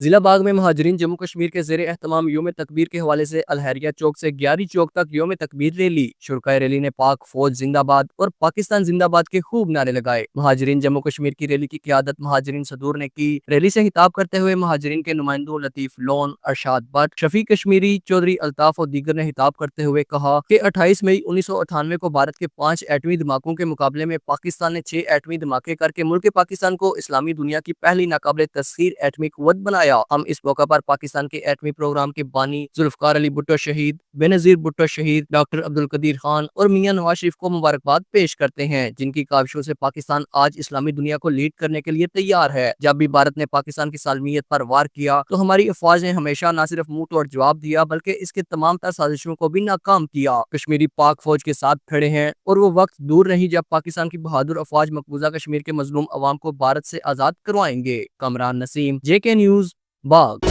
ضلع باغ میں مہاجرین جموں کشمیر کے زیر اہتمام یوم تکبیر کے حوالے سے الہریہ چوک سے گیاری چوک تک یوم تکبیر ریلی۔ شرکائے ریلی نے پاک فوج زندہ باد اور پاکستان زندہ باد کے خوب نعرے لگائے۔ مہاجرین جموں کشمیر کی ریلی کی قیادت مہاجرین صدور نے کی۔ ریلی سے خطاب کرتے ہوئے مہاجرین کے نمائندوں لطیف لون، ارشاد بٹ، شفیق کشمیری، چودھری الطاف اور دیگر نے خطاب کرتے ہوئے کہا کہ 28 مئی 1998 کو بھارت کے 5 ایٹمی دھماکوں کے مقابلے میں پاکستان نے 6 ایٹمی دھماکے کر کے ملک پاکستان کو اسلامی دنیا کی پہلی ناقابل تسخیر ایٹمی قوت بنایا۔ ہم اس موقع پر پاکستان کے ایٹمی پروگرام کے بانی ذوالفقار علی بھٹو شہید، بے نظیر بھٹو شہید، ڈاکٹر عبدالقدیر خان اور میاں نواز شریف کو مبارکباد پیش کرتے ہیں، جن کی کاوشوں سے پاکستان آج اسلامی دنیا کو لیڈ کرنے کے لیے تیار ہے۔ جب بھی بھارت نے پاکستان کی سالمیت پر وار کیا تو ہماری افواج نے ہمیشہ نہ صرف منہ توڑ جواب دیا بلکہ اس کے تمام تر سازشوں کو بھی ناکام کیا۔ کشمیری پاک فوج کے ساتھ کھڑے ہیں اور وہ وقت دور نہیں جب پاکستان کی بہادر افواج مقبوضہ کشمیر کے مظلوم عوام کو بھارت سے آزاد کروائیں گے۔ کامران نسیم، JK نیوز، باغ۔